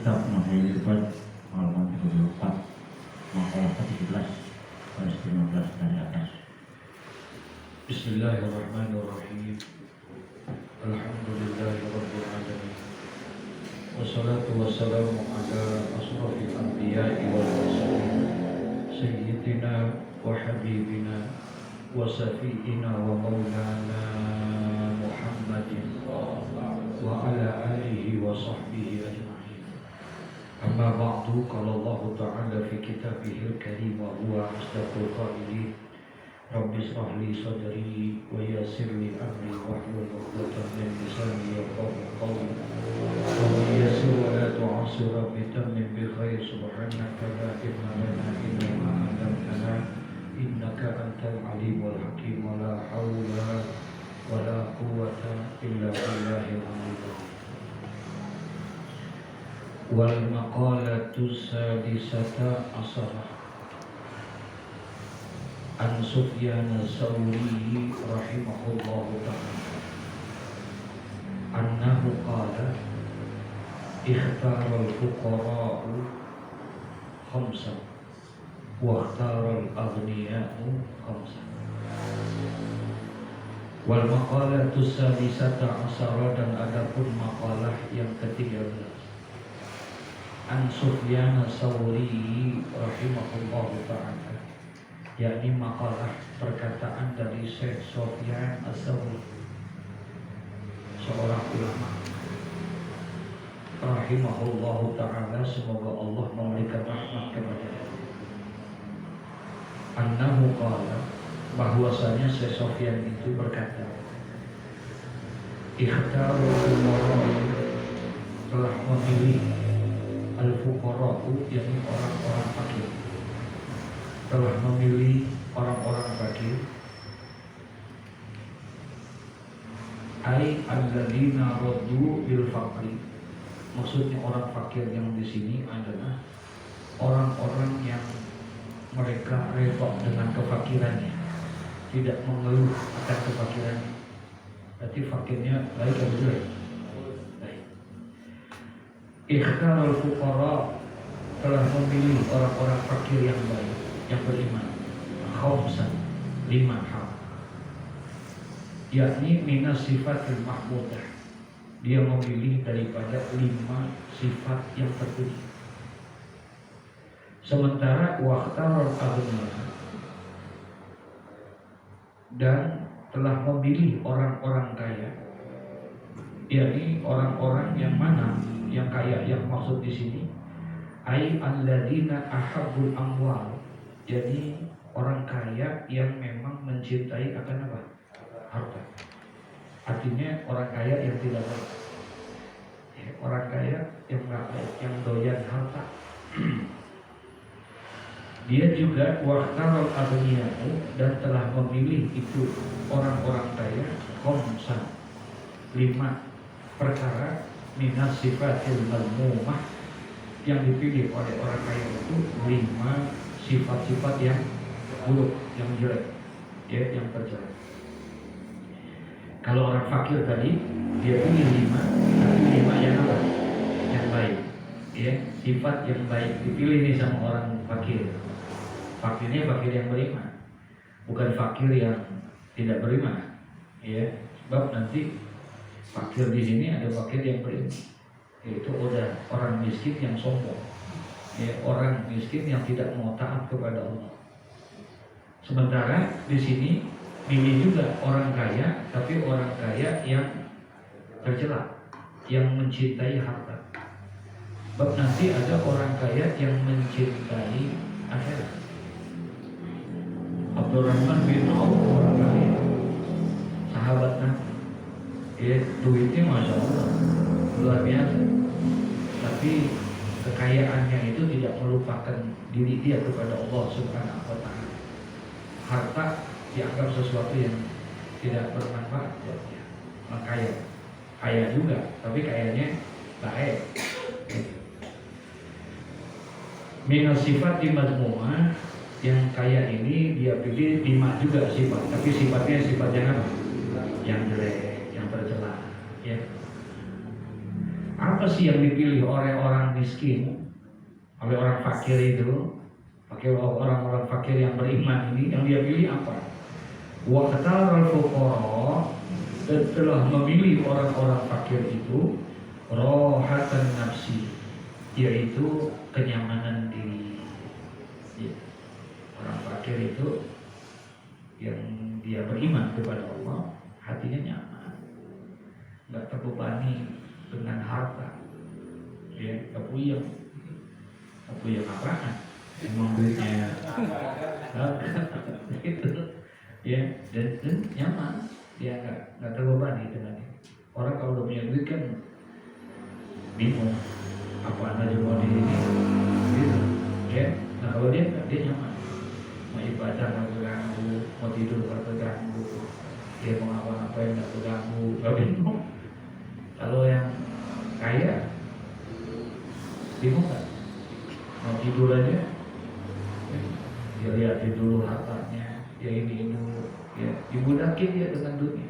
Kitab Mahfuzat halaman 74 makalah ke-17 baris 15 dari atas. Bismillahirrahmanirrahim. Alhamdulillahirabbil alamin. Wassalatu wassalamu ala asrofil anbiya'i wal mursalin sayyidina wa habibina wa safiina wa maulana Muhammadin wa ala alihi wa sahbihi ajma'in. Amma ba'du, qala Allah ta'ala fi kitabihil karim wa huwa asdaqul qailin. Rabbi shrah li sadri wa yassir li amri wahlul 'uqdatam min lisani yafqahu qawli. Rabbi yassir wa la tu'assir, Rabbi tammim bi khair. Subhanaka la ilma lana illa ma 'allamtana innaka antal alimul hakim. Wa la haula wa la quwwata illa billahil aliyyil azim. Wal maqalatu sadisata asharah an Sufyan as-Sawri rahimahullahu ta'ala annahu qala ikhtara al-fuqara'u khamsan wa ikhtara al-aghniya'u khamsan. Wal maqalatu sadisata asharah, dan adapun maqalah yang ke-13 an Sufyan as-Sawri rahimahullahu ta'ala, yakni makalah perkataan dari Syekh Sufyan as-Sawri, seorang ulama rahimahullahu ta'ala, semoga Allah memberikan rahmat kepadanya. Annahu qala, bahwasanya Syekh Sufyan itu berkata, ikhtaru al-fuqara, telah memilih al-fuqara'u, yakni orang-orang fakir, telah memilih orang-orang fakir, ai alladzina raddu bil faqri. Maksudnya orang fakir yang di sini adalah orang-orang yang mereka redha dengan kefakirannya, tidak mengeluh akan kefakirannya. Berarti fakirnya baik atau jelek? Baik. Ikhtarul fuqara, telah memilih orang-orang fakir yang baik, yang beriman, khamsan, 5 hal, yakni minas sifatil mahmudah, dia memilih daripada 5 sifat yang terpuji. Sementara waqtarul aghniya, dan telah memilih orang-orang kaya, yakni orang-orang yang mana yang kaya, yang maksud di sini ai alladzina ahabbul amwal, jadi orang kaya yang memang mencintai akan apa? Harta. Artinya orang kaya yang tidak baik, orang kaya yang nggak baik, yang doyan harta. Dia juga waqtarul aghniya'u, dan telah memilih itu orang-orang kaya khamsan, 5 perkara minas sifatil mazmumah, yang dipilih oleh orang kaya itu 5 sifat-sifat yang buruk, yang jelek, ya, yang tercela. Kalau orang fakir tadi dia pilih 5, tapi 5 yang apa? Yang baik, ya, sifat yang baik dipilih nih sama orang fakir. Fakirnya fakir yang beriman, bukan fakir yang tidak beriman, ya. Sebab nanti fakir di sini ada fakir yang beriman, yaitu udah orang miskin yang sombong, ya, orang miskin yang tidak mau taat kepada Allah. Sementara di sini pilih juga orang kaya, tapi orang kaya yang tercela, yang mencintai harta. Sebab nanti ada orang kaya yang mencintai akhirat. Abdurrahman bin Auf, orang kaya, sahabat Nabi, ya, duitnya masya Allah luar biasa, tapi kekayaannya itu tidak melupakan diri dia kepada Allah Subhanahu wa ta'ala. Harta dianggap sesuatu yang tidak bermanfaat buat dia. Kaya, kaya juga, tapi kayanya baik. Minas sifat mazmumah, yang kaya ini dia pilih 5 juga sifat, tapi sifatnya sifat yang apa? Yang jelek, yang tercela, ya. Apa Apa sih yang dipilih oleh orang miskin, oleh orang fakir itu? Pakai orang-orang fakir yang beriman ini, yang dia pilih apa? Wa khatarul fuqara, dan telah memilih orang-orang fakir itu rohatan nafsi, yaitu kenyamanan diri. Ya. Orang fakir itu yang dia beriman kepada Allah, hatinya nyaman, nggak terbebani dengan harta, ya, kepuyeng apaan? Emang duitnya gitu, ya, dan nyaman, dia nggak terbebani dengan itu. Orang kalau udah punya duit kan bingung, apa aja mau di ini, gitu, ya. Nah kalau dia nyaman, mau ibadah nggak terganggu, mau tidur nggak terganggu, dia mau ngapa-ngapain nggak terganggu, nggak bingung. Kalau yang kaya bingung nggak? Mau tidur aja, dia lihatin dulu hartanya, ya ini dulu, ya dibudakin dia dengan dunia.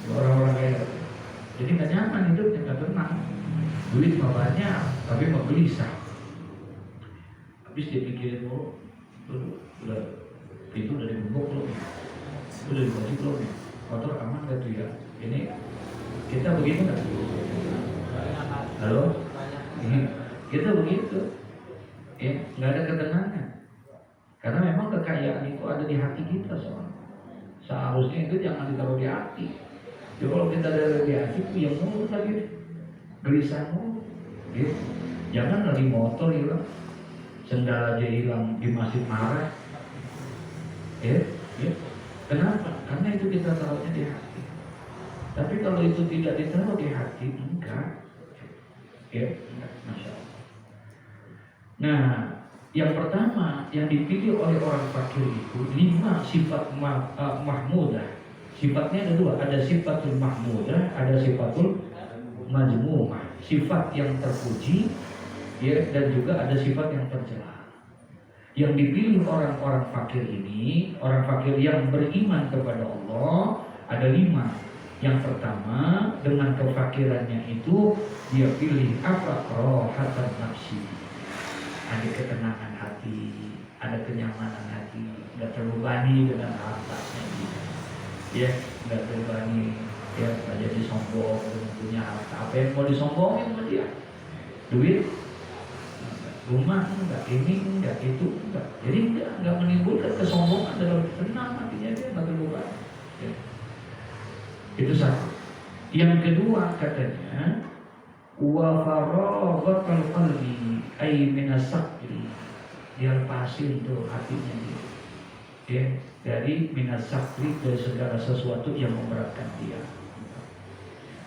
Orang-orang kaya, jadi nggak nyaman hidupnya, nggak tenang. Duit mah banyak, tapi mah gelisah. Habis dia pikirin dulu, udah itu udah dibungkuk belum? Udah dibagi belum? Motor aman nggak tuh ya? Ini kita begitu nggak? Halo? Ini kita begitu, ya nggak ada ketenangan. Karena memang kekayaan itu ada di hati kita soalnya. Seharusnya itu jangan ditaruh di hati. Jadi kalau kita ada di hati, yang mulu lagi, gelisah mulu. Gitu. Jangan lagi motor hilang, sendal aja hilang di masjid marah. Ya. Kenapa? Karena itu kita taruhnya di hati. Tapi kalau itu tidak ditaruh di hati, enggak. Ya, enggak, masya Allah. Nah, yang pertama yang dipilih oleh orang fakir itu 5 sifat mahmudah. Sifatnya ada 2, ada sifatul mahmudah, ada sifatul majmu'ah. Sifat yang terpuji, ya, dan juga ada sifat yang tercela. Yang dipilih orang-orang fakir ini, orang fakir yang beriman kepada Allah, ada 5. Yang pertama, dengan kefakirannya itu dia pilih apa? Rohatan nafsi. Ada ketenangan hati, ada kenyamanan hati, nggak terbebani dengan hartanya gitu. Ya, nggak terbebani, ya, nggak jadi sombong dengan punya harta. Apa yang mau disombongin sama dia? Duit, rumah, enggak ini, enggak itu, enggak. Jadi enggak menimbulkan kesombongan dalam tenang hatinya, dia nggak terbebani. Ya. Itu satu. Yang kedua katanya, wa faraghatul qalbi ay minasakli, dia lepasin tuh hatinya dia, ya, dari minasakli, dari segala sesuatu yang memberatkan dia.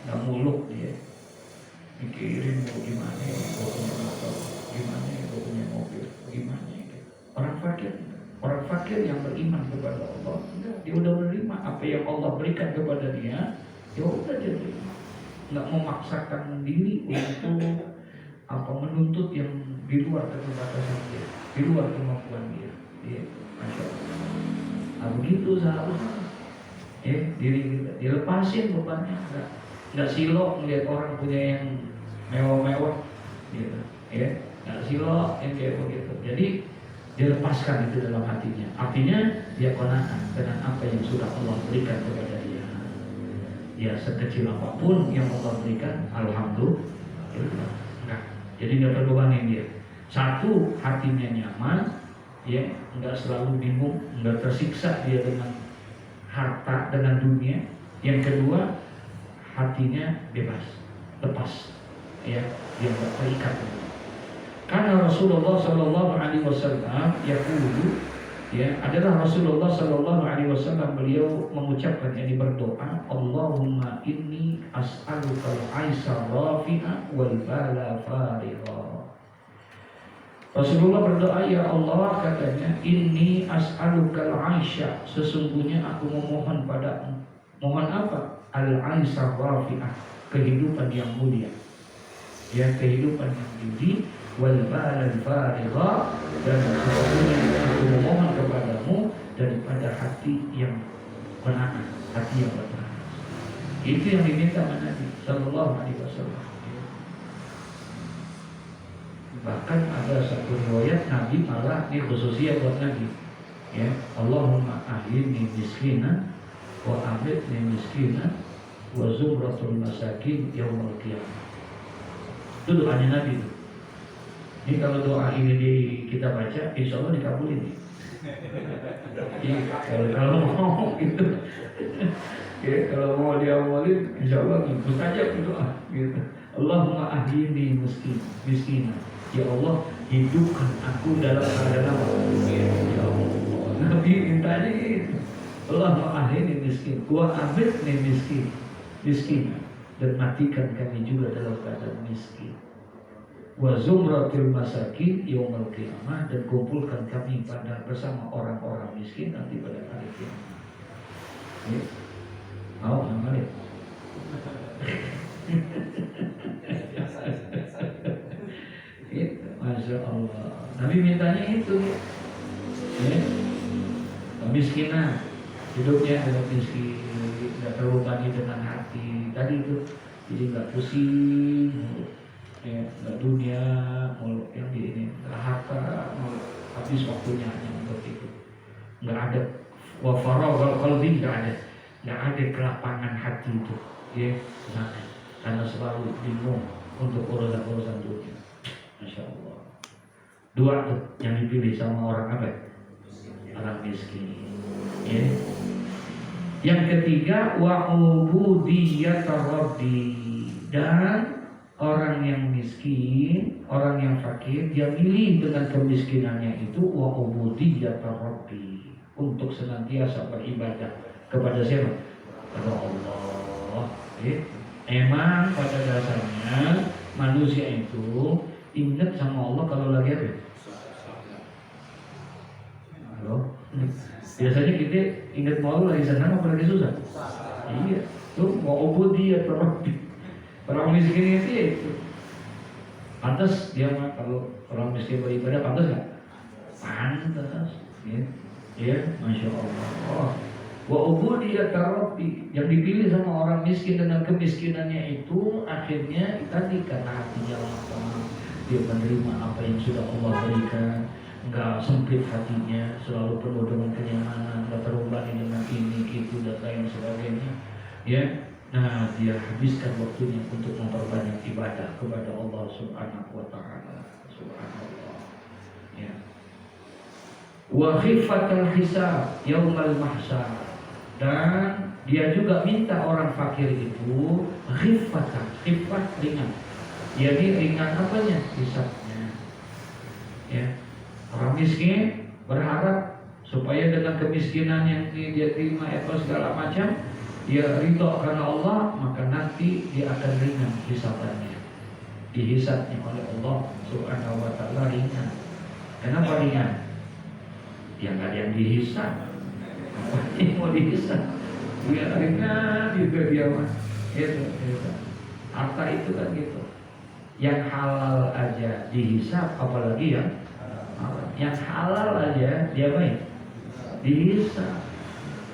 Nggak muluk dia mikirin mau gimana, mau punya motor gimana, mau punya mobil gimana. Orang fakir yang beriman kepada Allah, enggak, dia udah menerima apa yang Allah berikan kepada dia, ya udah dia terima. Nggak memaksakan diri untuk menuntut yang di luar keterbatasan dia, di luar kemampuan dia. Ya, masya Allah. Nah, begitu seharusnya. Diri kita dilepasin bebannya, nggak silok melihat orang punya yang mewah-mewah, gitu. Nggak silok yang kayak begitu. Jadi dilepaskan itu dalam hatinya. Artinya dia qanaah dengan apa yang sudah Allah berikan kepada dia. Ya, sekecil apapun yang Allah berikan, alhamdulillah. Nah, jadi nggak terbebani dia. Satu, hatinya nyaman, ya, nggak selalu bingung, nggak tersiksa dia dengan harta, dengan dunia. Yang kedua, hatinya bebas, lepas, ya, dia nggak terikat. Karena Rasulullah Shallallahu Alaihi Wasallam yaqulu, ya, adalah Rasulullah Shallallahu Alaihi Wasallam, beliau mengucapkan, yang berdoa, Allahumma inni as'aluka al-aisha rafi'a wal bala farigha. Rasulullah berdoa, ya Allah, katanya, inni as'aluka al-aisha, sesungguhnya aku memohon padamu. Mohon apa? Al-aisha rafi'ah, kehidupan yang mulia, ya, kehidupan yang tinggi. Wal bala farigha, dan sesungguhnya aku memohon kepadamu daripada hati yang qanaah, hati yang bertenang. Itu yang diminta oleh Nabi Sallallahu Alaihi Wasallam. Bahkan ada satu riwayat Nabi malah ini khususnya buat Nabi, ya, Allahumma ahyini miskina wa amitni miskina wa zumratul masakin yaumul qiyamah. Itu doanya Nabi itu. Ini kalau doa ini kita baca, insya Allah dikabulin. Kalau mau gitu, ya, kalau mau diawalin, insya Allah ikut aja doa. Gitu. Allahumma ahyini miskina. Ya Allah, hidupkan aku dalam keadaan apa? Ya Allah. Nabi mintanya itu. Allahumma ahyini miskin, wa amitni miskin, dan matikan kami juga dalam keadaan miskin. Wa zumratil masakin yaumul qiyamah, dan kumpulkan kami bersama orang-orang miskin nanti pada hari kiamat. Ya. Mau ngamalin? Itu, Masya Allah. Nabi mintanya itu, ya. Kemiskinan, hidupnya adalah miskin, tidak terbebani dengan hati. Tadi itu, jadi nggak pusing, ya, nggak dunia, mau yang di ini, nggak harta, mau habis waktunya hanya untuk itu. Nggak ada wafarah kalau ini nggak ada kelapangan hati itu, ya, nah, karena selalu bingung untuk urusan dunia. Masya Allah. Dua tuh yang dipilih sama orang apa? Orang miskin. Ya. Yang ketiga wa ubudiyyat rabbi, dan orang yang miskin, orang yang fakir, dia milih dengan kemiskinannya itu wa ubudiyyat rabbi, untuk senantiasa beribadah kepada siapa? Kepada Allah. Ya. Emang pada dasarnya manusia itu ingat sama Allah kalau lagi apa? Halo? Biasanya kita ingat mau lagi senang apa lagi susah? Iya, tuh mau ubudiyah terlebih. Orang miskin itu pantas dia mah, kalau orang miskin beribadah pantas nggak? Pantas, ya, ya, Masya Allah. Wa ubudiyah terlebih, yang dipilih sama orang miskin dengan kemiskinannya itu akhirnya tadi karena hatinya lapang, dia menerima apa yang sudah Allah berikan. Enggak sempit hatinya, selalu penuh dengan kenyamanan, enggak terbebani dengan ini, itu, dan lain sebagainya. Ya, nah dia habiskan waktunya untuk memperbanyak ibadah kepada Allah Subhanahu wa Ta'ala. Subhanallah. Ya. Wa khifatul hisab yaumal mahsyar, dan dia juga minta orang fakir itu khifatan, khifat ringan. Jadi ringan apanya? Hisabnya. Ya. Orang miskin berharap supaya dengan kemiskinan yang dia terima apa segala macam, dia ridho karena Allah, maka nanti dia akan ringan hisabannya. Dihisabnya oleh Allah Subhanahu wa Ta'ala ringan. Kenapa ringan? Ya nggak ada yang dihisab. Apa yang mau dihisab? Dia ringan juga dia mah. Itu. Harta itu kan gitu. Yang halal aja dihisab, apalagi yang halal aja dia baik dihisab,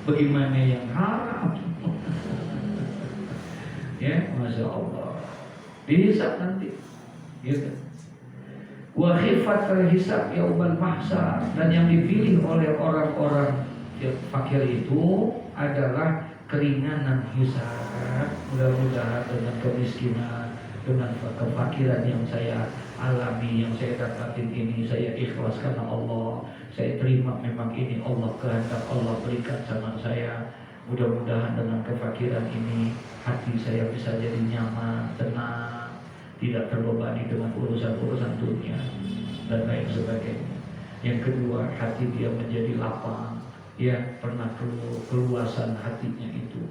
bagaimana yang haram? Ya, Masya Allah, dihisab nanti gitu. Wa khifatul hisab yaumal mahsyar, dan yang dipilih oleh orang-orang fakir itu adalah keringanan hisab. Mudah-mudahan dengan kemiskinan, dengan kefakiran yang saya alami, yang saya dapatin ini, saya ikhlas karena Allah, saya terima memang ini Allah, kehendak Allah berikan sama saya. Mudah-mudahan dengan kefakiran ini hati saya bisa jadi nyaman, tenang, tidak terbebani dengan urusan-urusan dunia dan lain sebagainya. Yang kedua, hati dia menjadi lapang, ya, pernah keluasan hatinya itu,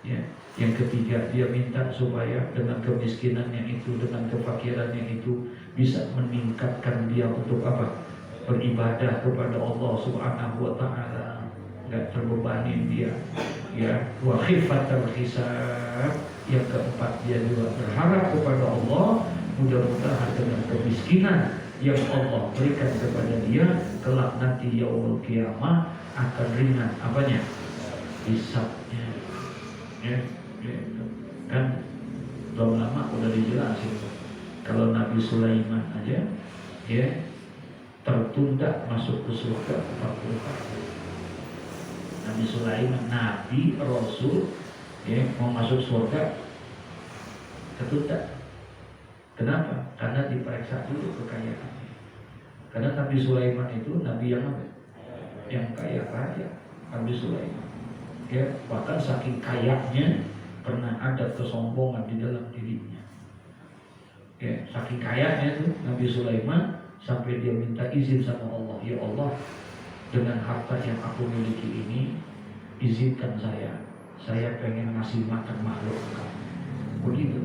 ya. Yang ketiga, dia minta supaya dengan kemiskinannya itu, dengan kefakirannya itu bisa meningkatkan dia untuk apa? Beribadah kepada Allah Subhanahu wa Ta'ala, enggak terbebani dia, ya. Wa khifatul hisab. Yang keempat, dia juga berharap kepada Allah, mudah-mudahan dengan kemiskinan yang Allah berikan kepada dia kelak nanti yaumul qiyamah akan ringan apanya? Hisabnya. Ya, gitu. Kan belum lama udah dijelasin kalau Nabi Sulaiman aja ya tertunda masuk ke surga 40 tahun. Nabi Sulaiman, Nabi, Rasul, ya mau masuk surga tertunda. Kenapa? Karena diperiksa dulu kekayaannya. Karena Nabi Sulaiman itu Nabi yang apa? Yang kaya raya. Nabi Sulaiman, ya bahkan saking kayanya pernah ada kesombongan di dalam dirinya. Ya, saking kayanya itu Nabi Sulaiman sampai dia minta izin sama Allah, ya Allah, dengan harta yang aku miliki ini, izinkan saya pengen ngasih makan makhluk kamu. Begitu.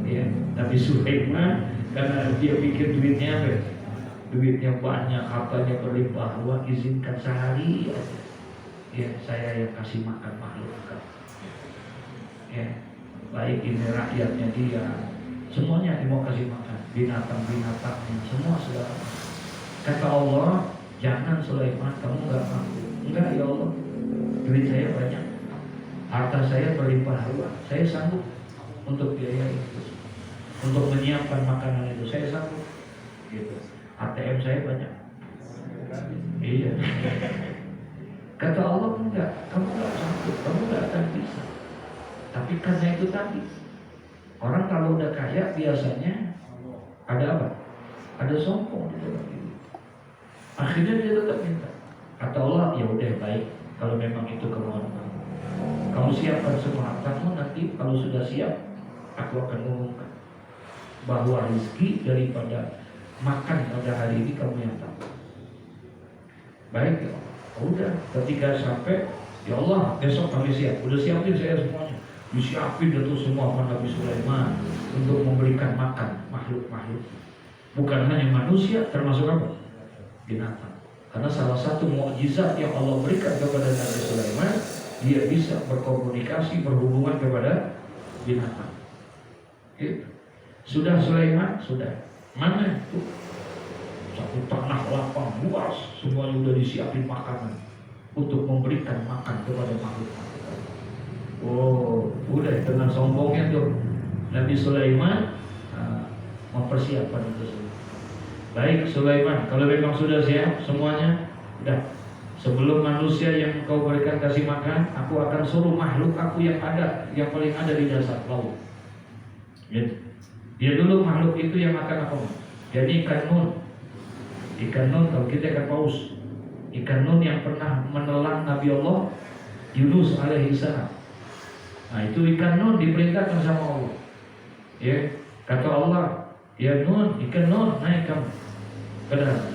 Ya, Nabi Sulaiman karena dia pikir duitnya apa? Duitnya banyak, hartanya berlimpah ruah, izinkan sehari aja. Ya, saya yang kasih makan makhluk kamu. Ya, baik ini rakyatnya dia, semuanya dia mau kasih makan, binatang-binatangnya, semua segala. Kata Allah, jangan Sulaiman, kamu nggak mampu. Enggak ya Allah, duit saya banyak, harta saya berlimpah ruah, saya sanggup untuk biaya itu, untuk menyiapkan makanan itu, saya sanggup. Gitu. ATM saya banyak. Iya. Kata Allah, enggak, kamu nggak sanggup, kamu nggak akan bisa. Tapi karena itu tadi, orang kalau udah kaya biasanya ada apa? Ada sombong di dalam diri. Akhirnya dia tetap minta. Kata Allah, ya udah baik, kalau memang itu kemauan kamu. Kamu siapkan semua hartamu, nanti kalau sudah siap, aku akan mengumumkan bahwa rezeki daripada makan pada hari ini kamu yang tahu. Baik ya, udah. Ketika sampai, ya Allah, besok kami siap. Udah siapin saya semuanya. Disiapin itu semua sama Nabi Sulaiman untuk memberikan makan makhluk-makhluk. Bukan hanya manusia, termasuk apa? Binatang. Karena salah satu mukjizat yang Allah berikan kepada Nabi Sulaiman, dia bisa berkomunikasi, berhubungan kepada binatang. Gitu. Sudah Sulaiman, sudah. Mana itu? Satu tanah lapang luas, semuanya sudah disiapin makanan untuk memberikan makan kepada makhluk-makhluk. Oh, udah dengan sombongnya tuh Nabi Sulaiman mempersiapkan itu semua. Baik Sulaiman, kalau memang sudah siap semuanya, udah. Sebelum manusia yang kau berikan kasih makan, aku akan suruh makhluk aku yang ada, yang paling ada di dasar laut. Gitu. Dia dulu makhluk itu yang akan apa? Jadi ikan nun. Ikan nun kalau kita ikan paus. Ikan nun yang pernah menelan Nabi Allah Yunus alaihissalam. Nah itu ikan nun diperintahkan sama Allah. Ya, kata Allah, ya Nun, ikan Nun, naik kamu. Padahal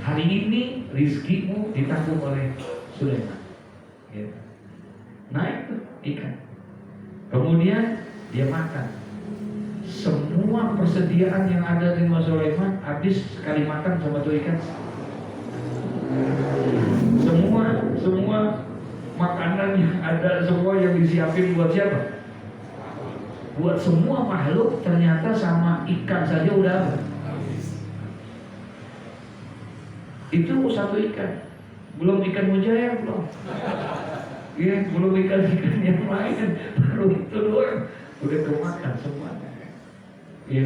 hari ini rizkimu ditanggung oleh Sulaiman. Ya. Naik tuh ikan. Kemudian dia makan. Semua persediaan yang ada di Mas Sulaiman habis sekali makan sama tuh ikan. Semua makanan yang ada, semua yang disiapin buat siapa? Buat semua makhluk, ternyata sama ikan saja udah habis. Itu satu ikan, belum ikan mujair, belum. Ya, belum ikan-ikan yang lain, baru itu doang udah kemakan semuanya. Ya,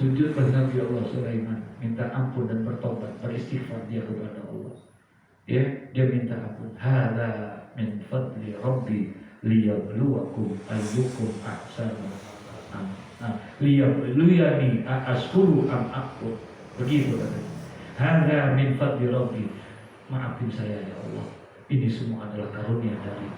sujudlah Nabi Allah Sulaiman, minta ampun dan bertobat, beristighfar dia kepada Allah. Ya, dia minta ampun. Hada min fadli Rabbi liyabluwakum ayyukum ahsanu liyabluwani ashkuru am akfur. Begitu katanya. Hada min fadli Rabbi. Maafin saya ya Allah. Ini semua adalah karunia dari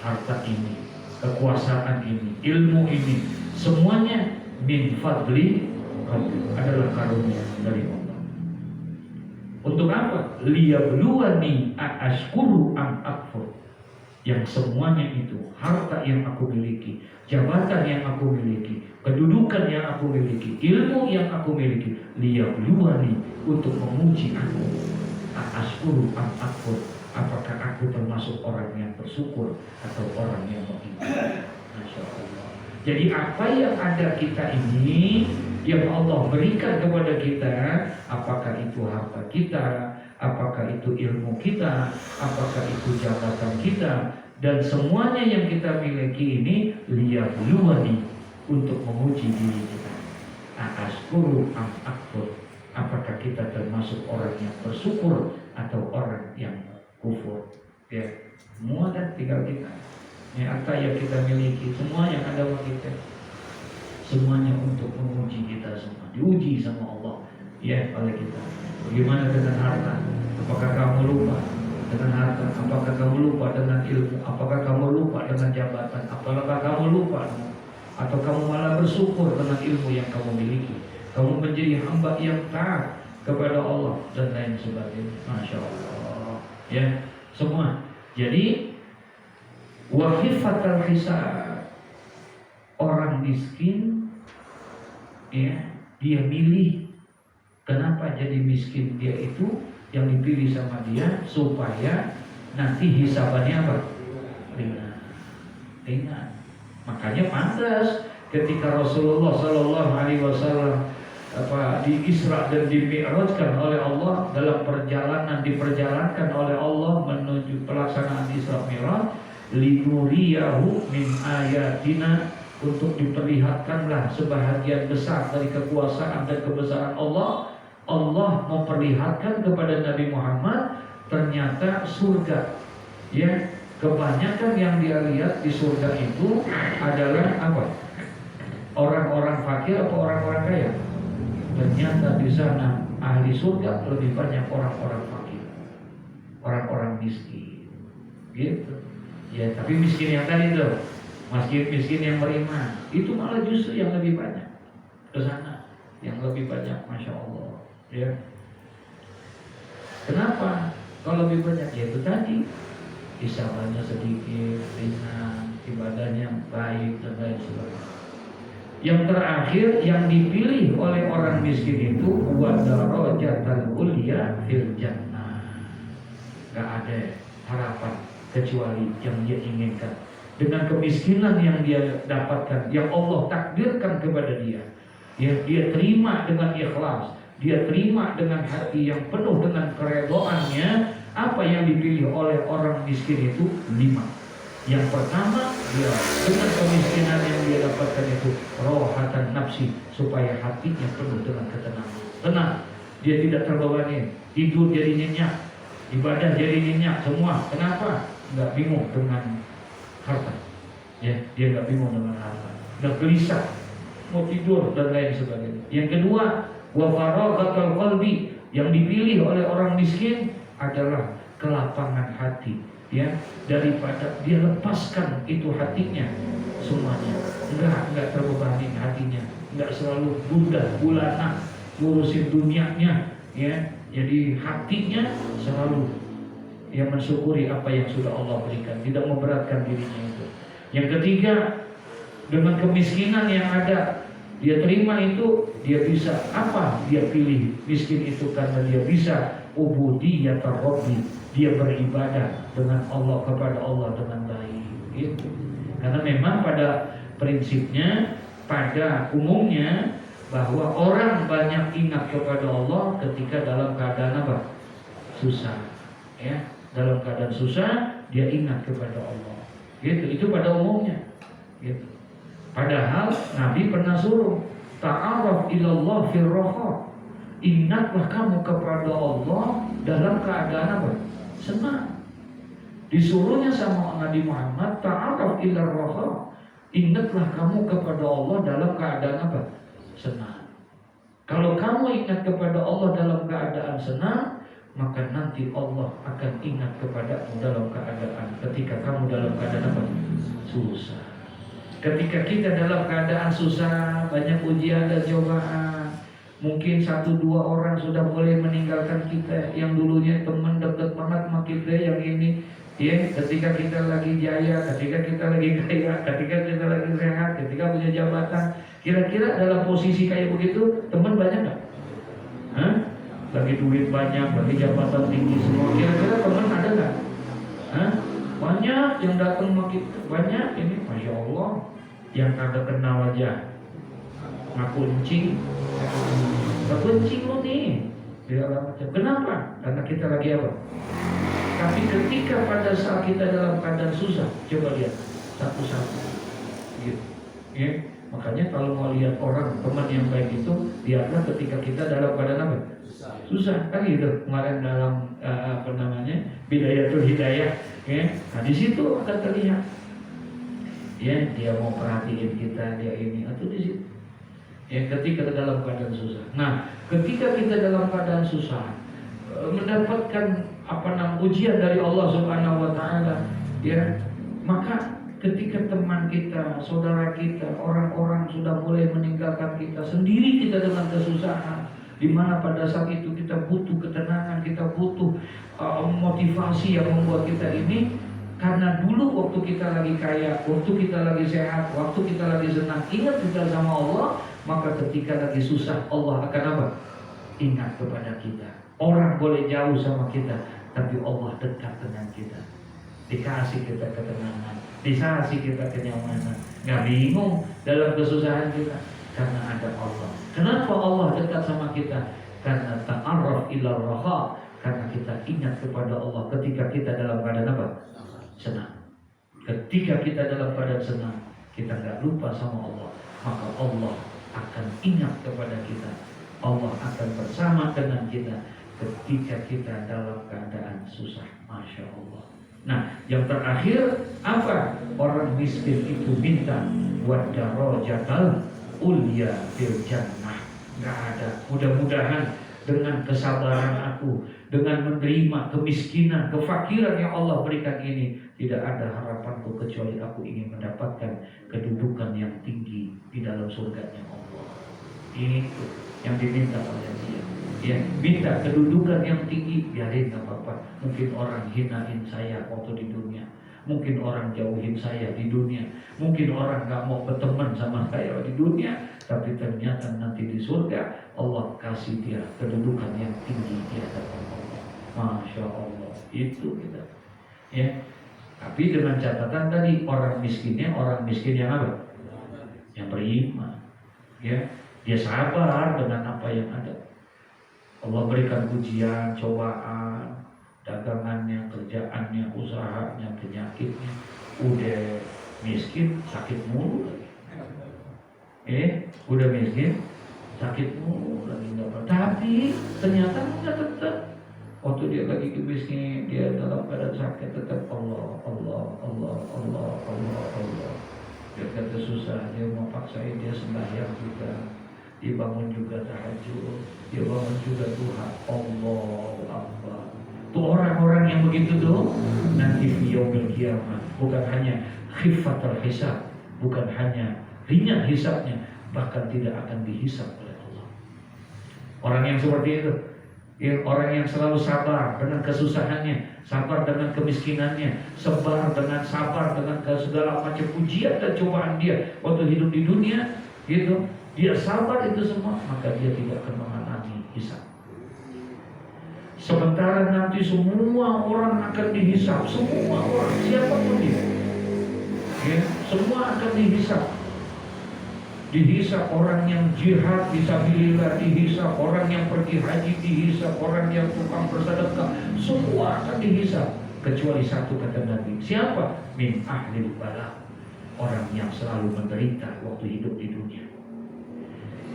harta ini, kekuasaan ini, ilmu ini, semuanya min fadli Rabbi, adalah karunia dari Allah. Untuk apa? Liyabluwani ashkuru am akfur. Yang semuanya itu, harta yang aku miliki, jabatan yang aku miliki, kedudukan yang aku miliki, ilmu yang aku miliki, liyabluwani, untuk menguji aku. Ashkuru am akfur. Apakah aku termasuk orang yang bersyukur atau orang yang mengingkari? Masya Allah. Jadi apa yang ada kita ini, yang Allah berikan kepada kita, apakah itu harta kita, apakah itu ilmu kita, apakah itu jabatan kita, dan semuanya yang kita miliki ini liyabluwani, untuk menguji diri kita. Ashkuru am akfur. Apakah kita termasuk orang yang bersyukur atau orang yang kufur? Ya, semua kan tinggal kita. Ya, apa yang kita miliki, semua yang ada sama kita, semuanya untuk menguji kita semua, diuji sama Allah. Ya, oleh kita. Bagaimana dengan harta? Apakah kamu lupa dengan harta? Apakah kamu lupa dengan ilmu? Apakah kamu lupa dengan jabatan? Apakah kamu lupa? Atau kamu malah bersyukur dengan ilmu yang kamu miliki? Kamu menjadi hamba yang taat kepada Allah dan lain sebagainya. Masya Allah. Ya, semua. Jadi wahifatul hisab, orang miskin, ya, dia milih. Kenapa jadi miskin? Dia itu yang dipilih sama dia supaya nanti hisabannya apa? Ringan. Makanya pantas ketika Rasulullah Shallallahu Alaihi Wasallam di Isra dan di Mi'rajkan oleh Allah, dalam perjalanan diperjalankan oleh Allah menuju pelaksanaan Isra Mi'raj, linuriyahu min ayatina, untuk diperlihatkanlah sebahagian besar dari kekuasaan dan kebesaran Allah. Allah memperlihatkan kepada Nabi Muhammad ternyata surga. Ya, kebanyakan yang dia lihat di surga itu adalah apa? Orang-orang fakir atau orang-orang kaya? Ternyata di sana ahli surga lebih banyak orang-orang fakir, orang-orang miskin, gitu. Ya, tapi miskin yang tadi tuh, miskin yang beriman, itu malah justru yang lebih banyak ke sana, yang lebih banyak, masya Allah. Ya, kenapa? Kalau lebih banyak, ya itu tadi, hisabannya sedikit, ringan, ibadahnya baik dan lain sebagainya. Yang terakhir yang dipilih oleh orang miskin itu wadarajatul ulya fil jannah. Gak ada harapan kecuali yang dia inginkan. Dengan kemiskinan yang dia dapatkan, yang Allah takdirkan kepada dia, yang dia terima dengan ikhlas, dia terima dengan hati yang penuh dengan keredoannya. Apa yang dipilih oleh orang miskin itu 5. Yang pertama, dia dengan kemiskinan yang dia dapatkan itu rohatan nafsi, supaya hatinya penuh dengan ketenangan. Tenang, dia tidak terbebani, tidur jadi nyenyak, ibadah jadi nyenyak, semua. Kenapa? Nggak bingung dengan harta. Ya, dia nggak bingung dengan harta, nggak gelisah, mau tidur dan lain sebagainya. Yang kedua, wa faraghatul qalbi, yang dipilih oleh orang miskin adalah kelapangan hati. Ya, daripada dia lepaskan itu hatinya semuanya, enggak terbebani hatinya, enggak selalu gundah gulana ngurusin dunianya, ya. Jadi hatinya selalu yang mensyukuri apa yang sudah Allah berikan, tidak memberatkan dirinya itu. Yang ketiga, dengan kemiskinan yang ada, dia terima itu, dia bisa apa? Dia pilih miskin itu karena dia bisa ubudiyat Rabbi, dia beribadah dengan Allah, kepada Allah dengan baik, gitu. Karena memang pada prinsipnya, pada umumnya, bahwa orang banyak ingat kepada Allah ketika dalam keadaan apa? Susah, ya. Dalam keadaan susah dia ingat kepada Allah, gitu. Itu pada umumnya, gitu. Padahal Nabi pernah suruh ta'aruf ilallah fil raha, ingatlah kamu kepada Allah dalam keadaan apa? Senang. Disuruhnya sama Nabi Muhammad, ta'aruf ilar raha, ingatlah kamu kepada Allah dalam keadaan apa? Senang. Kalau kamu ingat kepada Allah dalam keadaan senang, maka nanti Allah akan ingat kepadamu dalam keadaan ketika kamu dalam keadaan apa? Susah. Ketika kita dalam keadaan susah, banyak ujian dan cobaan, mungkin 1-2 orang sudah mulai meninggalkan kita, yang dulunya teman dekat banget sama kita, yang ini, ya. Ketika kita lagi jaya, ketika kita lagi kaya, ketika kita lagi sehat, ketika punya jabatan, kira-kira dalam posisi kayak begitu teman banyak nggak? Hah? Lagi duit banyak, lagi jabatan tinggi semua, kira-kira teman ada nggak? Hah? Banyak yang datang sama kita, banyak ini, masya Allah. Yang kagak kenal aja ngaku encing lo nih. Kenapa? Karena kita lagi apa? Tapi ketika pada saat kita dalam keadaan susah, coba lihat satu-satu, gitu. Ya. Makanya kalau mau lihat orang teman yang baik itu, lihatlah ketika kita dalam keadaan apa? Susah kan gitu. Kemarin dalam Bidayatul Hidayah, ya. Nah di situ akan terlihat, ya dia mau perhatiin kita, dia ini atau di situ. Ya ketika dalam keadaan susah. Nah ketika kita dalam keadaan susah, mendapatkan ujian dari Allah Subhanahu Wa Taala, ya maka ketika teman kita, saudara kita, orang-orang sudah mulai meninggalkan kita, sendiri kita dengan kesusahan, di mana pada saat itu kita butuh ketenangan, kita butuh motivasi yang membuat kita ini, karena dulu waktu kita lagi kaya, waktu kita lagi sehat, waktu kita lagi senang, ingat kita sama Allah, maka ketika lagi susah Allah akan apa? Ingat kepada kita. Orang boleh jauh sama kita, tapi Allah dekat dengan kita. Dikasih kita ketenangan, dikasih kita kenyamanan. Nggak bingung dalam kesusahan kita, karena ada Allah. Kenapa Allah dekat sama kita? Karena ta'arraf ila raha, karena kita ingat kepada Allah ketika kita dalam keadaan apa? Senang. Ketika kita dalam keadaan senang, kita nggak lupa sama Allah, maka Allah akan ingat kepada kita. Allah akan bersama dengan kita ketika kita dalam keadaan susah. Masya Allah. Nah, yang terakhir apa? Orang miskin itu minta wadarajatal ulya fil jannah. Nggak ada. Mudah-mudahan dengan kesabaran aku, dengan menerima kemiskinan, kefakiran yang Allah berikan ini, tidak ada harapanku kecuali aku ingin mendapatkan kedudukan yang tinggi di dalam surganya Allah. Itu yang diminta oleh dia. Ya, minta kedudukan yang tinggi, biarin gak apa-apa. Mungkin orang hinain saya waktu di dunia, mungkin orang jauhin saya di dunia, mungkin orang gak mau berteman sama saya di dunia, tapi ternyata nanti di surga Allah kasih dia kedudukan yang tinggi di hadapan Allah. Masya Allah, itu kita. Ya, tapi dengan catatan tadi, orang miskinnya orang miskin yang apa? Yang beriman. Ya, dia sabar dengan apa yang ada. Allah berikan ujian, cobaan, dagangannya, kerjaannya, usahanya, penyakitnya. Udah miskin, sakit mulu lagi. Udah miskin, sakit mulu lagi. Tapi ternyata enggak, tetap. Waktu dia lagi miskin, dia dalam keadaan sakit, tetap Allah, Allah, Allah, Allah, Allah, Allah. Dia kata susah, dia mau paksain, dia sembahyang juga. Dia bangun juga tahajud, dia bangun juga Tuhan, Allahu Akbar. Tuh orang-orang yang begitu tuh nanti di yaumil kiamat bukan hanya khifatul hisab, bukan hanya ringan hisabnya, bahkan tidak akan dihisab oleh Allah. Orang yang seperti itu, orang yang selalu sabar dengan kesusahannya, sabar dengan kemiskinannya, sabar dengan segala macam ujian dan cobaan dia waktu hidup di dunia, gitu. Dia sabar itu semua, maka dia tidak akan mengalami hisab. Sementara nanti semua orang akan dihisab, semua orang, siapapun dia, ya, semua akan dihisab. Dihisab orang yang jihad fisabilillah, dihisab orang yang pergi haji, dihisab orang yang tukang bersedekah, semua akan dihisab. Kecuali satu kata Nabi, siapa? Min ahlil bala, orang yang selalu menderita waktu hidup di dunia.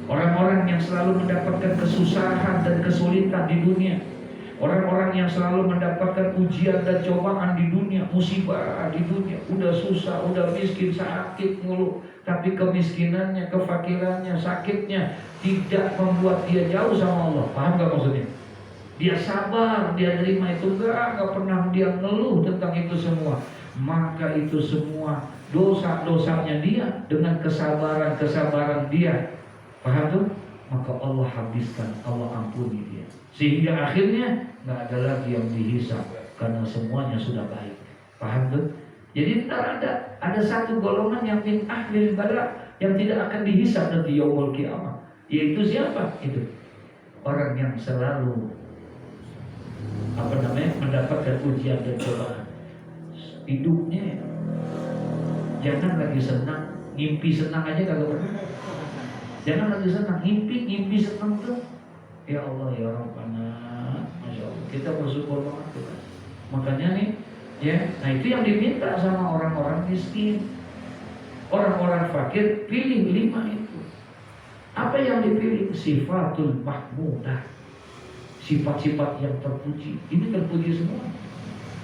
Orang-orang yang selalu mendapatkan kesusahan dan kesulitan di dunia. Orang-orang yang selalu mendapatkan ujian dan cobaan di dunia, musibah di dunia. Udah susah, udah miskin, sakit mulu. Tapi kemiskinannya, kefakirannya, sakitnya tidak membuat dia jauh sama Allah. Paham gak maksudnya? Dia sabar, dia terima itu, gak pernah dia ngeluh tentang itu semua. Maka itu semua dosa-dosanya dia dengan kesabaran dia. Paham tuh? Maka Allah habiskan, Allah ampuni dia. Sehingga akhirnya nggak ada lagi yang dihisab karena semuanya sudah baik. Paham tuh? Jadi ntar ada satu golongan yang min ahlil bala yang tidak akan dihisab nanti yaumul kiamah. Yaitu siapa? Itu orang yang selalu mendapatkan ujian dan cobaan. Hidupnya jangan lagi senang, ngimpi senang aja kalau pernah. Jangan lagi senang, ngimpi senang tuh. Ya Allah, ya Rabbana, Masya Allah, kita bersyukur banget tuh kan. Makanya nih, ya, nah itu yang diminta sama orang-orang miskin. orang-orang fakir pilih 5 itu. Apa yang dipilih? Sifatul mahmudah, sifat-sifat yang terpuji. Ini terpuji semua.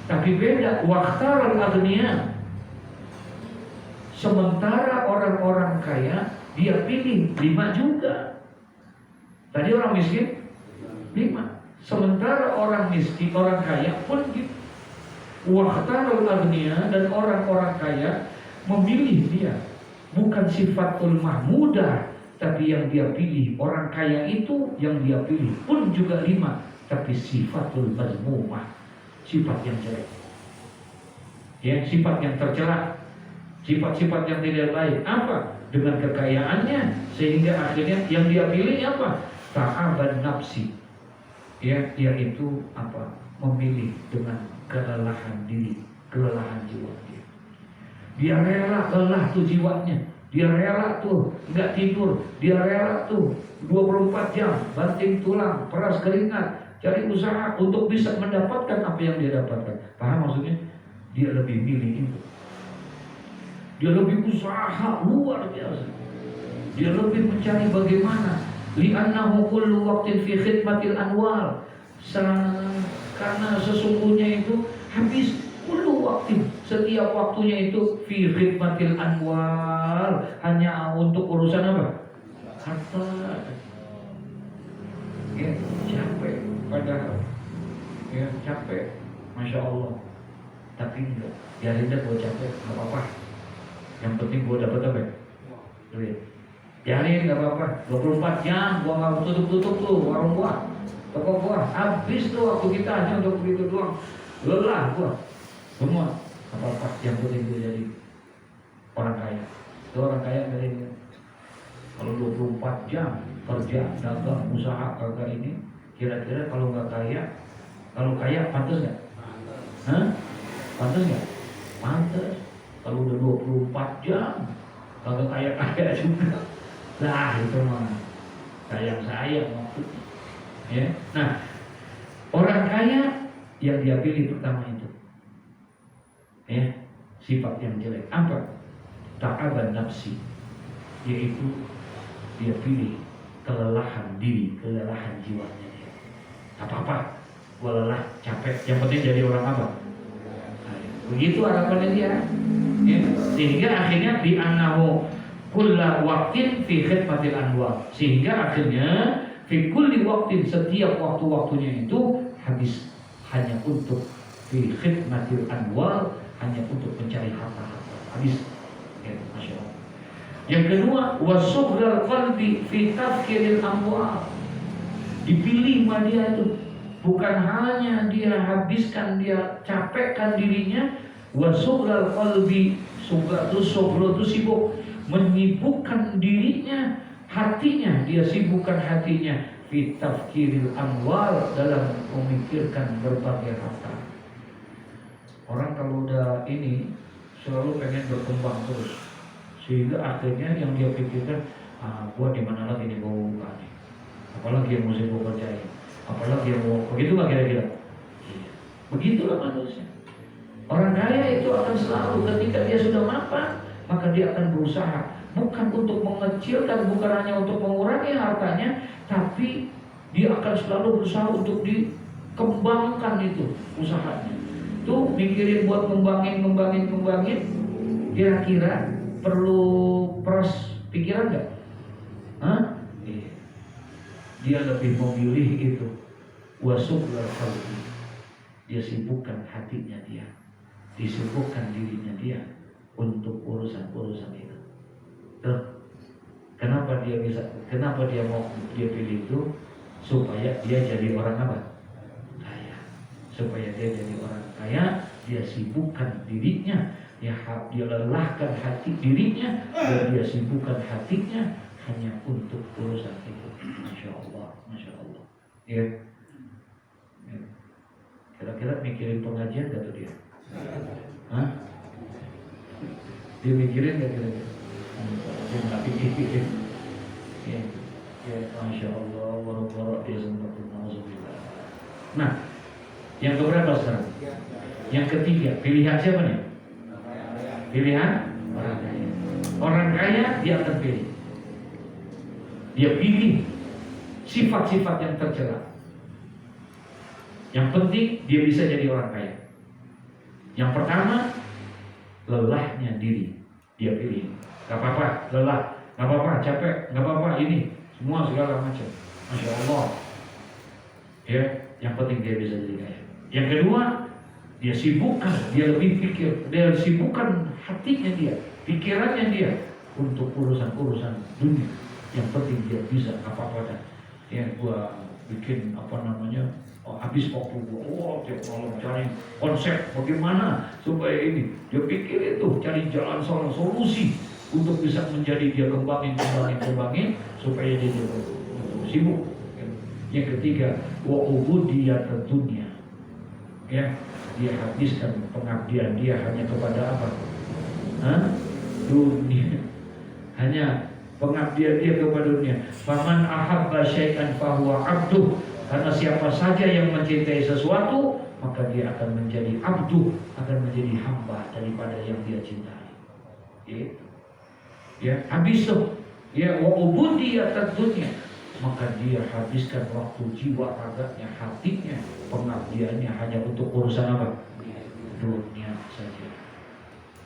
Tapi beda, waqtaral aghnia. Sementara orang-orang kaya dia pilih 5 juga. Tadi orang miskin 5. Sementara orang miskin, orang kaya pun gitu. Waqtarul aghnia, dan orang-orang kaya memilih dia bukan sifatul mahmudah, tapi yang dia pilih orang kaya itu yang dia pilih pun juga 5, tapi sifatul mazmumah, sifat yang jelek. Ya, sifat yang tercela, sifat-sifat yang tidak baik. Apa? Dengan kekayaannya, sehingga akhirnya yang dia pilih apa? Ta'aban nafsi. Ya, yaitu apa? Memilih dengan kelelahan diri, kelelahan jiwa dia. Dia rela lelah tuh jiwanya. Dia rela tuh nggak tidur. Dia rela tuh 24 jam banting tulang, peras keringat, cari usaha untuk bisa mendapatkan apa yang dia dapatkan. Paham maksudnya? Dia lebih milih itu. Dia lebih usaha luar biasa. Dia lebih mencari bagaimana. Li'annahu kullu waqtin fi khidmatil anwar. Karena sesungguhnya itu habis kullu waqtin, setiap waktunya itu fi khidmatil anwar, hanya untuk urusan apa? Harta. Ya, capek padahal. Ya, capek. Masya Allah. Tapi enggak, biarin dah gua capek, enggak apa-apa. Yang penting gua dapat apa? Duit. Biarin enggak apa-apa. 24 jam gua enggak tutup-tutup tuh warung gua. Toko gua habis tuh waktu kita hanya untuk begitu doang. Lelah gua. Semua apa-apa yang penting gua jadi orang kaya. Itu orang kaya dari kalau 24 jam kerja, dagang, usaha kagak ini, kira-kira kalau nggak kaya, kalau kaya pantas nggak? Hah? Pantas nggak? Pantas. Kalau udah 24 jam kagak kaya-kaya juga. Nah itu mah sayang maksudnya. Ya. Nah, orang kaya yang dia pilih pertama itu, ya, sifat yang jelek apa? Ta'aban nafsi, yaitu dia pilih kelelahan diri, kelelahan jiwanya dia. Apa-apa, gua lelah, capek, yang penting jadi orang apa? Begitu harapannya dia. Ya. Sehingga akhirnya di annahu kulla waqtin fi khidmatil anwar. Sehingga akhirnya fi kulli waqtin, setiap waktu-waktunya itu habis hanya untuk fi khidmatil anwar, hanya untuk mencari harta-harta. Habis. Ya, Masya Allah. Yang kedua, wasughdal qalbi fi tafkiril amwal. Dipilih sama dia itu bukan hanya dia habiskan, dia capekkan dirinya. Wasughdal qalbi, sughra itu sibuk, menyibukkan dirinya, hatinya, dia sibukkan hatinya fi tafkiril amwal, dalam memikirkan berbagai harta. Orang kalau udah ini selalu pengen berkembang terus, sehingga akhirnya yang dia pikirkan, gua di mana lagi nih gua buka nih, apalagi yang mesti gua kerjain, apalagi yang mau begitu nggak kira-kira? Begitulah manusia. Orang kaya itu akan selalu ketika dia sudah mapan, maka dia akan berusaha bukan untuk mengecilkan, bukan hanya untuk mengurangi hartanya, tapi dia akan selalu berusaha untuk dikembangkan itu usahanya. Tuh mikirin buat ngembangin, kira-kira perlu peras pikiran nggak? Hah? Dia lebih memilih itu wasughlal qalbi. Dia sibukkan hatinya dia, disibukkan dirinya dia untuk urusan-urusan itu. Tuh, kenapa dia mau dia pilih itu? Supaya dia jadi orang apa? Kaya. Supaya dia jadi orang kaya, dia sibukkan dirinya, dia lelahkan hati dirinya, dan dia sibukkan hatinya hanya untuk urusan itu. Masya Allah. Ya. Kira-kira mikirin pengajian gak tuh dia? Hah? Dia mikirin gak kira-kira? Dia gak pikirin. Ya, Masya Allah, warahmatullahi wabarakatuh. Nah, yang keberapa sekarang? Yang ketiga, pilihan siapa nih? Pilihan orang kaya. Orang kaya dia akan pilih. Dia pilih sifat-sifat yang tercela. Yang penting dia bisa jadi orang kaya. Yang pertama, lelahnya diri. Dia pilih. Gak apa-apa, lelah. Gak apa-apa, capek. Gak apa-apa, ini. Semua segala macam. Masya Allah. Ya, yang penting dia bisa jadi kaya. Yang kedua, dia sibukkan. Dia lebih pikir. Dia sibukkan hatinya dia. Pikirannya dia. Untuk urusan-urusan dunia. Yang penting dia bisa apa-apa dah. Ya, gua bikin habis waktu gua, tiap malam cari konsep bagaimana supaya ini. Dia pikir itu, cari jalan solusi untuk bisa menjadi dia kembangin supaya dia sibuk. Yang ketiga, wa ubudiyat dunia. Ya, dia habiskan pengabdian dia hanya kepada apa? Dunia. Hanya pengabdian dia kepada dunia. Faman ahabba syai'an fahuwa abduh. Karena siapa saja yang mencintai sesuatu, maka dia akan menjadi abduh, akan menjadi hamba daripada yang dia cintai. Gitu. Ya, habis tuh. Ya, wa ubudiyat dunia. Maka dia habiskan waktu, jiwa, raganya, hatinya, pengabdiannya hanya untuk urusan apa? Dunia saja.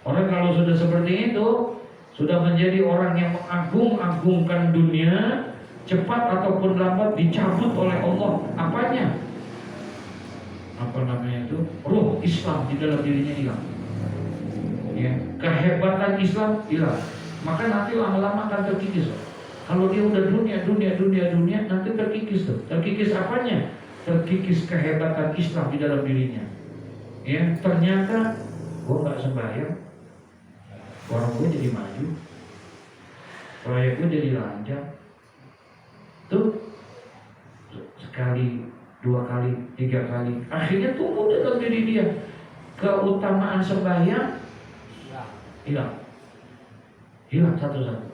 Orang kalau sudah seperti itu, sudah menjadi orang yang mengagung-agungkan dunia, cepat ataupun lambat dicabut oleh Allah. Apanya? Apa namanya itu? Ruh Islam di dalam dirinya hilang. Ya, kehebatan Islam hilang. Maka nanti lama-lama akan terkikis. Kalau dia udah dunia, nanti terkikis tuh. Terkikis apanya? Terkikis kehebatan Islam di dalam dirinya. Ya, ternyata gue nggak sembahyang, orang gue jadi maju, proyek gue jadi lancar. Tuh sekali, 2 kali, 3 kali, akhirnya tumbuh dalam diri dia keutamaan sembahyang hilang satu-satu.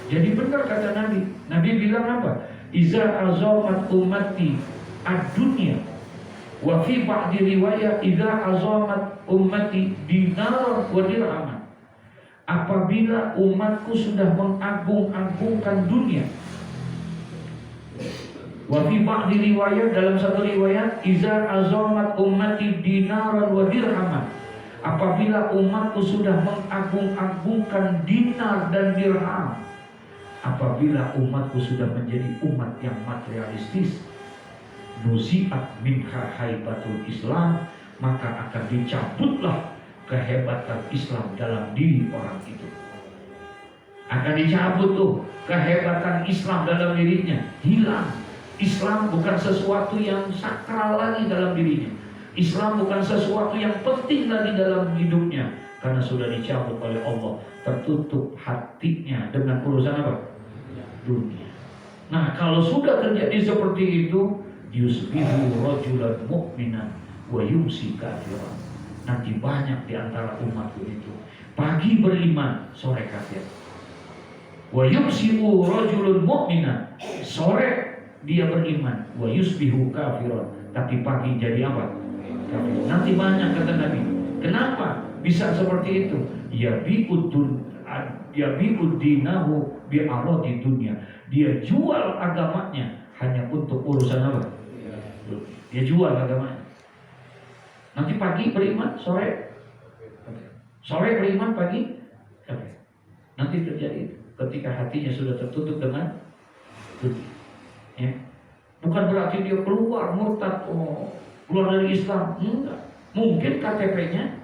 Jadi benar kata Nabi. Nabi bilang apa? Iza azamat ummati ad-dunya wa fi ba'di riwayat iza azamat ummati dinar wa dirhaman. Apabila umatku sudah mengagung-agungkan dunia. Wa fi ba'di riwayat, dalam satu riwayat, iza azamat ummati dinaran wa dirhaman. Apabila umatku sudah mengagung-agungkan dinar dan dirham. Apabila umatku sudah menjadi umat yang materialistis, nuzi'at minha haibatul Islam, maka akan dicabutlah kehebatan Islam dalam diri orang itu. Akan dicabut tuh kehebatan Islam dalam dirinya, hilang. Islam bukan sesuatu yang sakral lagi dalam dirinya. Islam bukan sesuatu yang penting lagi dalam hidupnya, karena sudah dicabut oleh Allah. Tertutup hatinya dengan urusan apa? Dunia. Nah, kalau sudah terjadi seperti itu, yusbihu rajulan mu'minan wa yumsi kafiran. Nanti banyak di antara umatku itu pagi beriman, sore kafir. Wa yumsiu rajulun mu'minan, sore dia beriman, wa yusbihu kafiran, tapi pagi jadi apa? Kafir. Nanti banyak kata Nabi. Kenapa bisa seperti itu? Yabi'ud dinahu bi'aradi dunia. Dia jual agamanya hanya untuk urusan apa? Dia jual agamanya. Nanti pagi beriman, sore beriman, pagi kafir. Nanti terjadi ketika hatinya sudah tertutup dengan dunia. Ya. Bukan berarti dia keluar murtad, keluar dari Islam. Enggak. Mungkin KTP-nya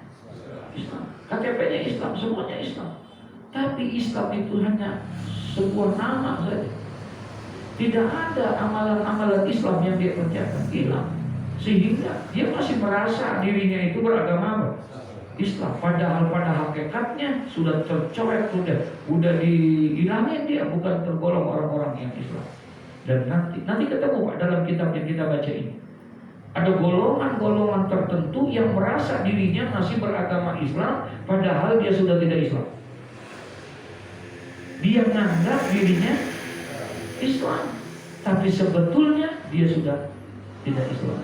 Islam, KTP-nya Islam, semuanya Islam. Tapi Islam itu hanya sebuah nama saja. Tidak ada amalan-amalan Islam yang dia kerjakan, hilang. Sehingga dia masih merasa dirinya itu beragama apa? Islam. Padahal pada hakikatnya sudah tercoret, udah dihilangin, dia bukan tergolong orang-orang yang Islam. Dan nanti ketemu Pak dalam kitab yang kita baca ini. Ada golongan-golongan tertentu yang merasa dirinya masih beragama Islam, padahal dia sudah tidak Islam. Dia menganggap dirinya Islam, tapi sebetulnya dia sudah tidak Islam.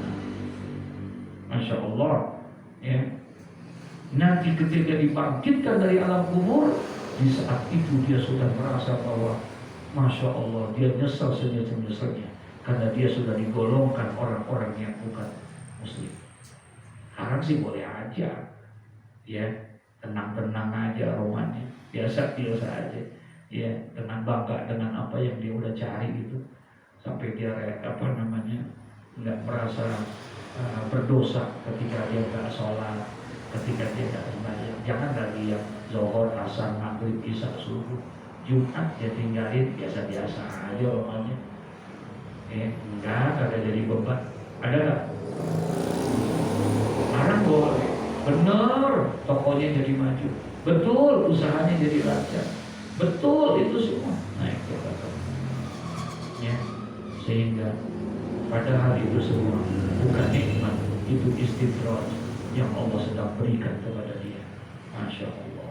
Masya Allah. Ya. Nanti ketika dibangkitkan dari alam kubur, Di saat itu dia sudah merasa bahwa Masya Allah, dia nyesal senyesal-nyesalnya karena dia sudah digolongkan orang-orang yang bukan muslim. Sekarang sih boleh aja, ya, tenang-tenang aja romannya, biasa-biasa aja, ya, dengan bangga dengan apa yang dia udah cari gitu, sampai dia nggak merasa berdosa ketika dia nggak sholat, ketika dia nggak sembahyang. Jangan lagi yang zuhur, asar, maghrib, isya, subuh, Jumat dia tinggalin biasa-biasa aja romannya. Enggak ada jadi beban. Ada nggak? Sekarang boleh. Bener, tokonya jadi maju. Betul, usahanya jadi lancar. Betul itu semua. Nah itu kata. Ya, sehingga padahal itu semua bukan nikmat, itu istidraj yang Allah sedang berikan kepada dia. Masya Allah.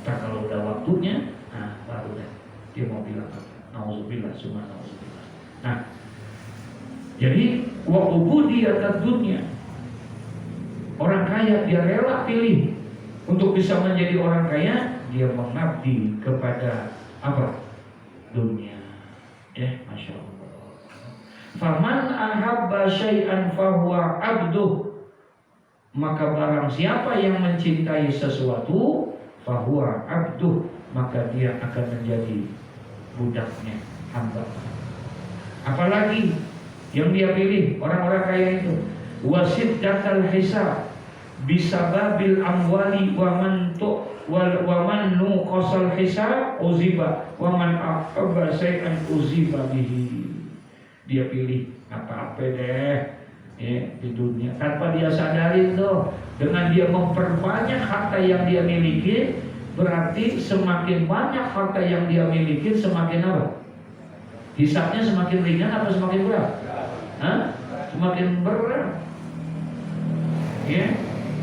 Nah kalau udah waktunya, nah baru deh dia mau bilang apa? Nauzubillah, summa nauzubillah. Nah, jadi wa ubudiyat dunia. Orang kaya dia rela pilih untuk bisa menjadi orang kaya, dia mengabdi kepada apa? Dunia. Masya Allah. Faman ahabba syai'an fahuwa abduh. Maka barang siapa yang mencintai sesuatu, fahuwa abduh, maka dia akan menjadi budaknya, hamba. Apalagi yang dia pilih orang-orang kaya itu, wasiddatal hisab bisababil amwali wa man nuqasal hisab uziba wa man aqaba syai'an uziba bihi. Dia pilih apa-apa deh di dunia tanpa dia sadari tuh. Dengan dia memperbanyak harta yang dia miliki, berarti semakin banyak harta yang dia miliki semakin apa? Hisabnya semakin ringan atau semakin berat? Semakin berat.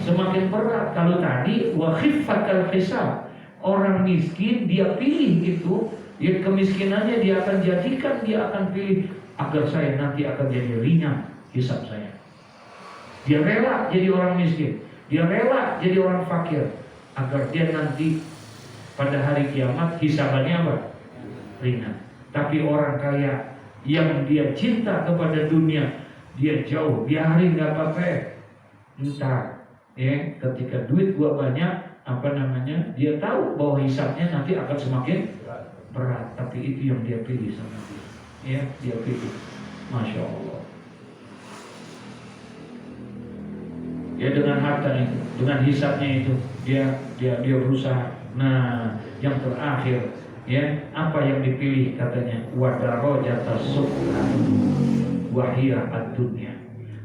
Semakin berat. Kalau tadi wa khiffatal hisab, orang miskin dia pilih itu, dia kemiskinannya dia akan jadikan, dia akan pilih agar saya nanti akan jadi ringan hisab saya. Dia rela jadi orang miskin, dia rela jadi orang fakir, agar dia nanti pada hari kiamat hisabannya apa? Ringan. Tapi orang kaya yang dia cinta kepada dunia, dia jauh, biarin nggak apa-apa. Entar, ketika duit gua banyak, dia tahu bahwa hisabnya nanti akan semakin berat. Tapi itu yang dia pilih sama dia. Dia pilih. Masya Allah. Dengan harta itu, dengan hisabnya itu, dia berusaha. Nah, yang terakhir, apa yang dipilih katanya? Wadarojatas subhan wahiyah ad-dunya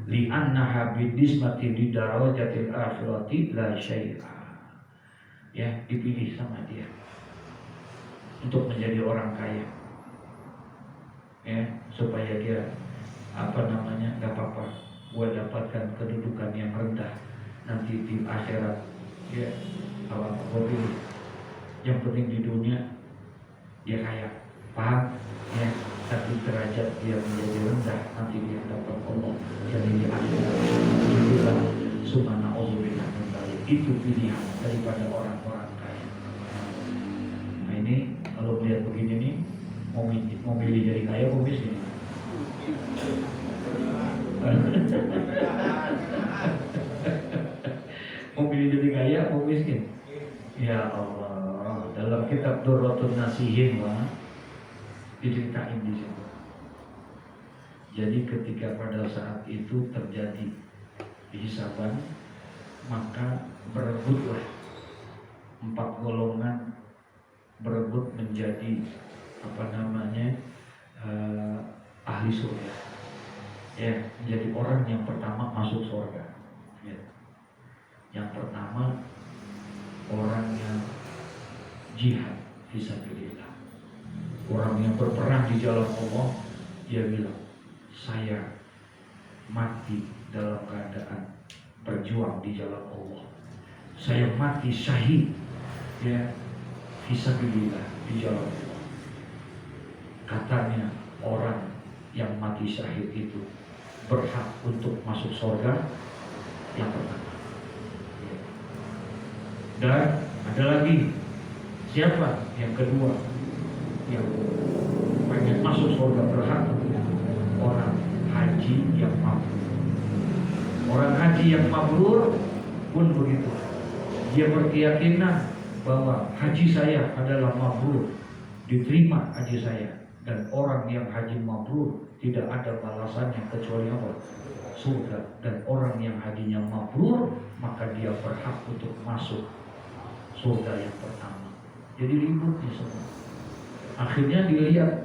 li'annaha bidismati lidarajatil akhirati la syai'a. Dipilih sama dia untuk menjadi orang kaya, supaya dia nggak apa-apa, gua dapatkan kedudukan yang rendah nanti di akhirat. Gua pilih yang penting di dunia dia kaya, paham? Tapi derajat dia menjadi rendah, nanti dia dapat Allah. Jadi di akhirat itulah sumana auzubillah min dzalik. Itu pilihan daripada orang-orang kaya. Nah ini kalau melihat begini nih, mau milih jadi kaya mau miskin? Mau milih jadi kaya mau miskin? Ya Allah, dalam kitab Durratun Nasihin diceritain di situ. Jadi ketika pada saat itu terjadi hisaban, maka berebutlah 4 golongan berebut menjadi ahli surga. Menjadi orang yang pertama masuk surga. Yang pertama orang yang jihad fisabilillah. Orang yang berperang di jalan Allah, dia bilang, saya mati dalam keadaan berjuang di jalan Allah. Saya mati syahid, fisabilillah di jalan Allah. Katanya orang yang mati syahid itu berhak untuk masuk surga yang pertama. Dan ada lagi Siapa yang kedua yang pengen masuk surga berhak? Orang haji yang mabrur. Orang haji yang mabrur pun begitu. Dia berkeyakinan bahwa haji saya adalah mabrur, diterima haji saya. Dan orang yang haji mabrur tidak ada balasannya kecuali apa? Surga. Dan orang yang hajinya mabrur, maka dia berhak untuk masuk surga yang pertama. Jadi ributnya semua. Akhirnya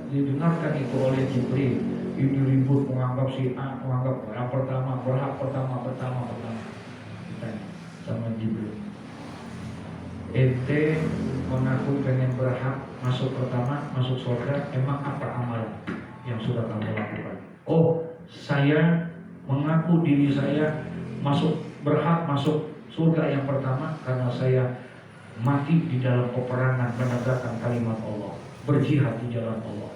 didengarkan itu oleh Jibril. Ini ribut menganggap si A, menganggap yang pertama berhak pertama. Ditanya sama Jibril, ente mengaku pengen berhak masuk pertama, masuk surga, emang apa amalan yang sudah kamu lakukan? Oh, saya mengaku diri saya berhak masuk surga yang pertama karena saya mati di dalam peperangan menegakkan kalimat Allah, berjihad di jalan Allah.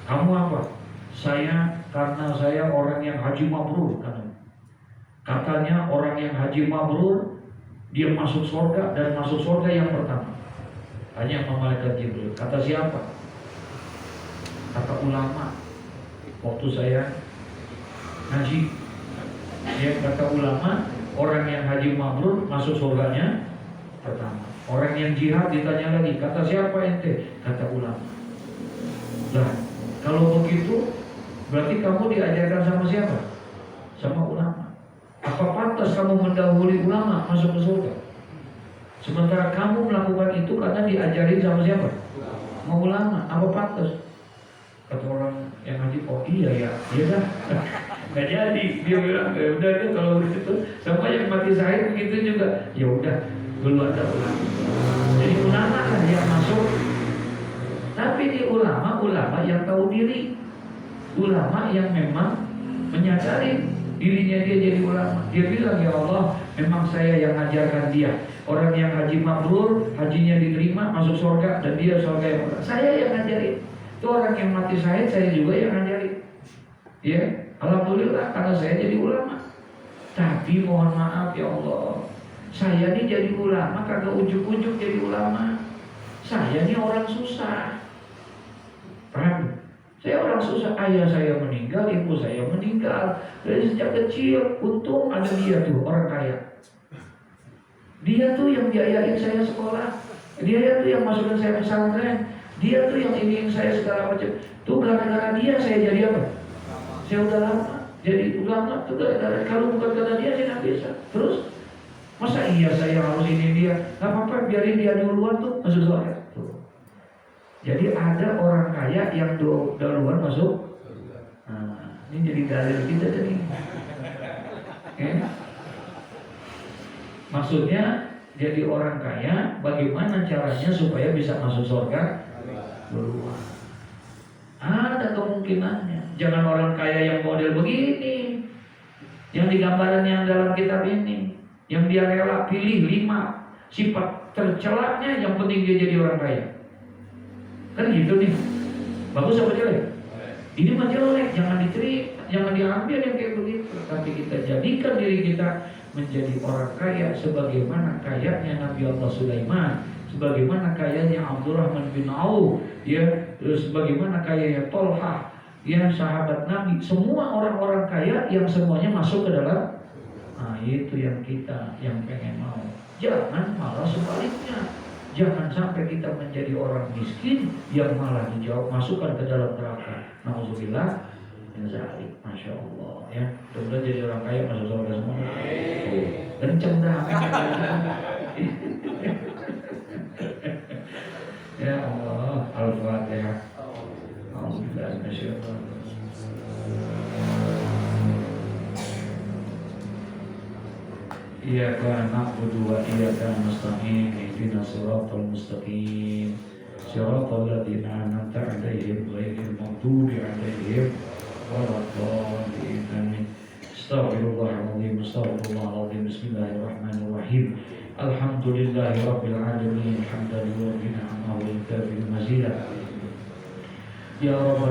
Kamu apa? Karena saya orang yang haji mabrur. Katanya orang yang haji mabrur dia masuk surga dan masuk surga yang pertama. Tanya sama malaikat Jibril, kata siapa? Kata ulama. Waktu saya haji, dia kata ulama, orang yang haji mabrur masuk surganya pertama. Orang yang jihad ditanya lagi, kata siapa ente? Kata ulama. Lah, kalau begitu berarti kamu diajarkan sama siapa? Sama ulama. Apa pantas kamu mendahului ulama masuk ke surga? Sementara kamu melakukan itu karena diajarin sama siapa? Sama ulama. Apa pantas? Kata orang yang haji, oh iya dah. Nggak jadi. Dia bilang, ya udah deh kalau begitu. Sama yang mati syahid begitu juga. Ya udah, dulu ada ulama. Jadi ulama lah yang masuk. Tapi di ulama yang tahu diri. Ulama yang memang menyadari dirinya dia jadi ulama. Dia bilang, ya Allah, memang saya yang ajarkan dia. Orang yang haji mabrur, hajinya diterima, masuk surga, dan dia surga yang pertama. Saya yang ngajarin. Itu orang yang mati syahid, saya juga yang ngajarin. Ya, alhamdulillah karena saya jadi ulama. Tapi mohon maaf ya Allah, saya ini jadi ulama kagak ujuk-ujuk jadi ulama. Saya ini orang susah. Paham? Saya orang susah, ayah saya meninggal, ibu saya meninggal. Dari sejak kecil, untung ada dia tuh, orang kaya. Dia tuh yang biayain saya sekolah. Dia tuh yang masukin saya pesantren. Dia tuh yang iniin saya segala macam. Tuh gara-gara dia saya jadi apa? Saya udah lama jadi ulama tuh gara-gara. Kalau bukan karena dia saya nggak bisa. Terus masa iya saya harus ini dia? Gak apa-apa, biarin dia duluan tuh masuk surga. Jadi ada orang kaya yang duluan masuk. Nah, ini jadi dalil kita tadi. Maksudnya jadi orang kaya, bagaimana caranya supaya bisa masuk surga duluan? Ada kemungkinannya. Jangan orang kaya yang model begini, yang digambaran yang dalam kitab ini, yang dia rela pilih 5 sifat tercelaknya, yang penting dia jadi orang kaya. Kan gitu nih. Bagus apa jelek? Ini mah jelek, jangan diterima, jangan diambil yang kayak begitu. Tapi kita jadikan diri kita menjadi orang kaya sebagaimana kayanya Nabi Allah Sulaiman, sebagaimana kayanya Abdurrahman bin Auf, ya, sebagaimana kayanya Tolhah, ya, sahabat Nabi. Semua orang-orang kaya yang semuanya masuk ke dalam. Nah, itu yang kita yang pengen mau. Jangan malah sebaliknya. Jangan sampai kita menjadi orang miskin yang malah dijawab masukkan ke dalam neraka. Nauzubillah min dzalik. Masya Allah, ya. Coba jadi orang kaya masuk surga semua. Oh, kenceng dah. Ya Allah, Al-Fatihah. Alhamdulillah, masyaallah. Iyyaka na'budu wa iyyaka nasta'in ihdinas siratal mustaqim siratal ladzina an'amta 'alaihim ghairil maghdubi 'alaihim waladdallin. Astaghfirullahaladzim, astaghfirullahaladzim. Bismillahirrahmanirrahim. Alhamdulillahi rabbil alamin, hamdan lillahi ni'amahu wa kafiru mazida. Ya Rabbal